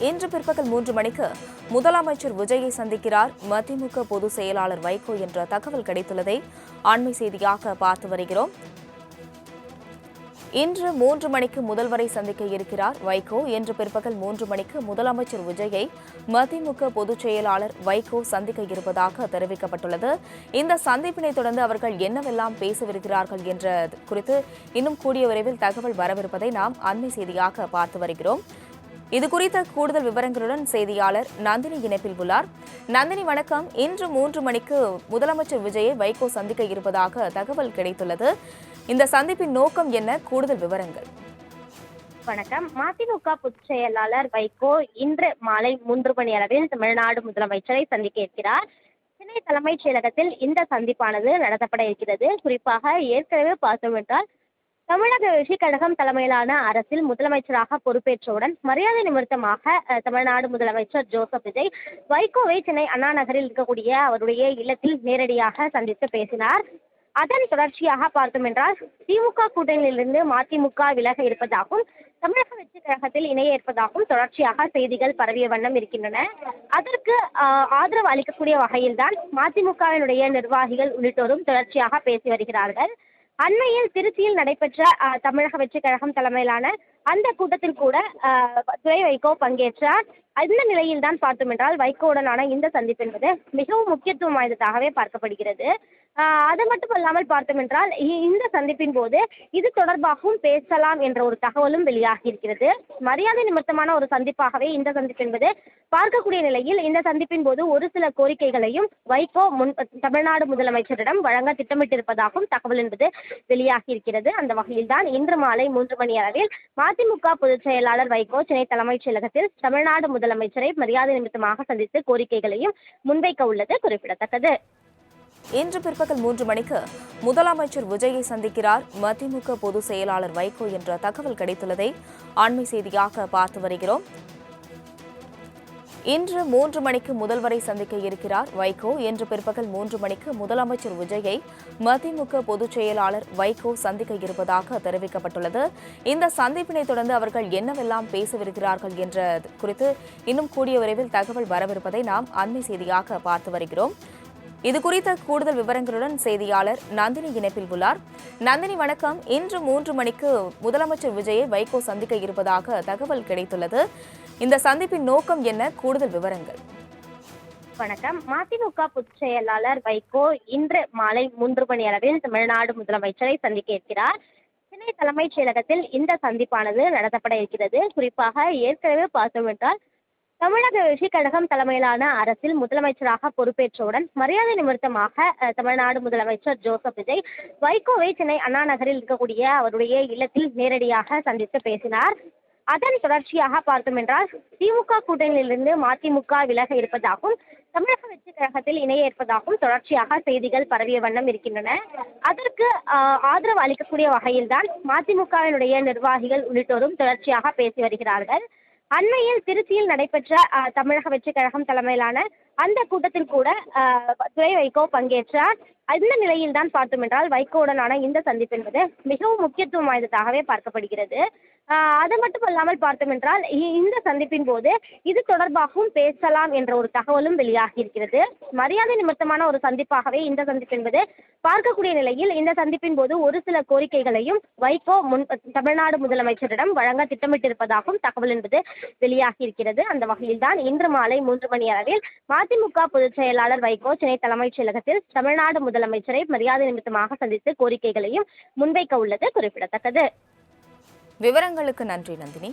இன்று பிற்பகல் 3 மணிக்கு முதலமைச்சர் விஜயை சந்திக்கிறார் மதிமுக பொதுச் செயலாளர் வைகோ என்ற தகவல் கிடைத்துள்ளதை அண்மை செய்தியாக பார்த்து வருகிறோம். இன்று 3 மணிக்கு முதல்வரை சந்திக்க இருக்கிறார் வைகோ. இன்று பிற்பகல் 3 மணிக்கு முதலமைச்சர் விஜயை மதிமுக பொதுச் செயலாளர் வைகோ சந்திக்க இருப்பதாக தெரிவிக்கப்பட்டுள்ளது. இந்த சந்திப்பினை தொடர்ந்து அவர்கள் என்னவெல்லாம் பேசவிருக்கிறார்கள் என்ற குறித்து இன்னும் கூடிய விரைவில் தகவல் வரவிருப்பதை நாம் அண்மை செய்தியாக பார்த்து வருகிறோம். இது குறித்த கூடுதல் விவரங்களுடன் செய்தியாளர் நந்தினி இணைப்பில் உள்ளார். நந்தினி, வணக்கம். இன்று 3 மணிக்கு முதலமைச்சர் விஜயை வைகோ சந்திக்க இருப்பதாக தகவல் கிடைத்துள்ளது. இந்த சந்திப்பின் நோக்கம் என்ன? கூடுதல் விவரங்கள். வணக்கம். மதிமுக பொதுச் செயலாளர் வைகோ இன்று மாலை 3 மணி அளவில் தமிழ்நாடு முதலமைச்சரை சந்திக்க இருக்கிறார். சென்னை தலைமைச் செயலகத்தில் இந்த சந்திப்பானது நடத்தப்பட இருக்கிறது. குறிப்பாக ஏற்கனவே பார்த்தோம் என்றால் தமிழக வெற்றி கழகம் தலைமையிலான அரசில் முதலமைச்சராக பொறுப்பேற்றவுடன் மரியாதை நிமித்தமாக தமிழ்நாடு முதலமைச்சர் ஜோசப் விஜய் வைகோவை சென்னை அண்ணா நகரில் இருக்கக்கூடிய அவருடைய இல்லத்தில் நேரடியாக சந்தித்து பேசினார். அதன் தொடர்ச்சியாக பார்த்தோம் என்றால் திமுக கூட்டணியிலிருந்து மதிமுக விலக இருப்பதாகவும் தமிழக வெற்றி கழகத்தில் இணைய இருப்பதாகவும் தொடர்ச்சியாக செய்திகள் பரவிய வண்ணம் இருக்கின்றன. அதற்கு ஆதரவு அளிக்கக்கூடிய வகையில்தான் மதிமுகவினுடைய நிர்வாகிகள் உள்ளிட்டோரும் தொடர்ச்சியாக பேசி வருகிறார்கள். அண்மையில் திருச்சியில் நடைபெற்ற தமிழக வெற்றி கழகம் தலைமையிலான அந்த கூட்டத்தில் கூட துரை வைகோ பங்கேற்றார். இந்த நிலையில் தான் பார்த்தோம் என்றால் வைகோவுடனான இந்த சந்திப்பு என்பது மிகவும் முக்கியத்துவம் வாய்ந்ததாகவே பார்க்கப்படுகிறது. அது மட்டுமல்லாமல் பார்த்தோம் என்றால் இந்த சந்திப்பின் போது இது தொடர்பாகவும் பேசலாம் என்ற ஒரு தகவலும் வெளியாகி இருக்கிறது. மரியாதை நிமித்தமான ஒரு சந்திப்பாகவே இந்த சந்திப்பு என்பது பார்க்கக்கூடிய நிலையில் இந்த சந்திப்பின் போது ஒரு சில கோரிக்கைகளையும் வைகோ தமிழ்நாடு முதலமைச்சரிடம் வழங்க திட்டமிட்டிருப்பதாகவும் தகவல் என்பது வெளியாகி இருக்கிறது. அந்த வகையில் தான் இன்று மாலை 3 மணி அளவில் மதிமுக பொதுச் செயலாளர் வைகோ சென்னை தலைமைச் செயலகத்தில் தமிழ்நாடு முதலமைச்சரை மரியாதை நிமித்தமாக சந்தித்து கோரிக்கைகளையும் முன்வைக்க உள்ளது குறிப்பிடத்தக்கது. இன்று பிற்பகல் 3 மணிக்கு முதலமைச்சர் விஜயை சந்திக்கிறார் மதிமுக பொதுச் செயலாளர் வைகோ என்ற தகவல் கிடைத்துள்ளதை அண்மை செய்தியாக பார்த்து வருகிறோம். இன்று 3 மணிக்கு முதல்வரை சந்திக்க இருக்கிறார் வைகோ. இன்று பிற்பகல் 3 மணிக்கு முதலமைச்சர் விஜயை மதிமுக பொதுச் செயலாளர் வைகோ சந்திக்க இருப்பதாக தெரிவிக்கப்பட்டுள்ளது. இந்த சந்திப்பினை தொடர்ந்து அவர்கள் என்னவெல்லாம் பேசவிருக்கிறார்கள் என்ற குறித்து இன்னும் கூடிய விரைவில் தகவல் வரவிருப்பதை நாம் அண்மை செய்தியாக பார்த்து வருகிறோம். இது குறித்த கூடுதல் விவரங்களுடன் செய்தியாளர் நந்தினி இணைப்பில் உள்ளார். நந்தினி, வணக்கம். இன்று 3 மணிக்கு முதலமைச்சர் விஜயை வைகோ சந்திக்க இருப்பதாக தகவல் கிடைத்துள்ளது. இந்த சந்திப்பின் நோக்கம் என்ன? கூடுதல் விவரங்கள். வணக்கம். மதிமுக பொதுச் செயலாளர் வைகோ இன்று மாலை 3 மணி அளவில் தமிழ்நாடு முதலமைச்சரை சந்திக்க இருக்கிறார். சென்னை தலைமைச் செயலகத்தில் இந்த சந்திப்பானது நடத்தப்பட இருக்கிறது. குறிப்பாக ஏற்கனவே பார்த்தோம் என்றால் தமிழக வெற்றி கழகம் தலைமையிலான அரசில் முதலமைச்சராக பொறுப்பேற்றவுடன் மரியாதை நிமித்தமாக தமிழ்நாடு முதலமைச்சர் ஜோசப் விஜய் வைகோவை சென்னை அண்ணா நகரில் இருக்கக்கூடிய அவருடைய இல்லத்தில் நேரடியாக சந்தித்து பேசினார். அதன் தொடர்ச்சியாக பார்த்தோம் என்றால் திமுக கூட்டணியிலிருந்து மதிமுக விலக இருப்பதாகவும் தமிழக வெற்றி கழகத்தில் இணைய இருப்பதாகவும் தொடர்ச்சியாக செய்திகள் பரவிய வண்ணம் இருக்கின்றன. அதற்கு ஆதரவு அளிக்கக்கூடிய வகையில்தான் மதிமுகவினுடைய நிர்வாகிகள் உள்ளிட்டோரும் தொடர்ச்சியாக பேசி வருகிறார்கள். அண்மையில் திருச்சியில் நடைபெற்ற தமிழக வெற்றி கழகம் தலைமையிலான அந்த கூட்டத்தில் கூட துரை வைகோ பங்கேற்றார். இந்த நிலையில் தான் பார்த்தோம் என்றால் வைகோவுடனான இந்த சந்திப்பு என்பது மிகவும் முக்கியத்துவம் வாய்ந்ததாகவே பார்க்கப்படுகிறது. அது மட்டுமல்லாமல் பார்த்தோம் என்றால் இந்த சந்திப்பின் போது இது தொடர்பாகவும் பேசலாம் என்ற ஒரு தகவலும் வெளியாகி இருக்கிறது. மரியாதை நிமித்தமான ஒரு சந்திப்பாகவே இந்த சந்திப்பு என்பது பார்க்கக்கூடிய நிலையில் இந்த சந்திப்பின் போது ஒரு சில கோரிக்கைகளையும் வைகோ தமிழ்நாடு முதலமைச்சரிடம் வழங்க திட்டமிட்டிருப்பதாகவும் தகவல் என்பது வெளியாகி இருக்கிறது. அந்த வகையில் தான் இன்று மாலை 3 மணி அளவில் மதிமுக பொதுச் செயலாளர் வைகோ சென்னை தலைமைச் செயலகத்தில் தமிழ்நாடு முதலமைச்சரை மரியாதை நிமித்தமாக சந்தித்து கோரிக்கைகளையும் முன்வைக்க உள்ளது குறிப்பிடத்தக்கது. விவரங்களுக்கு நன்றி நந்தினி.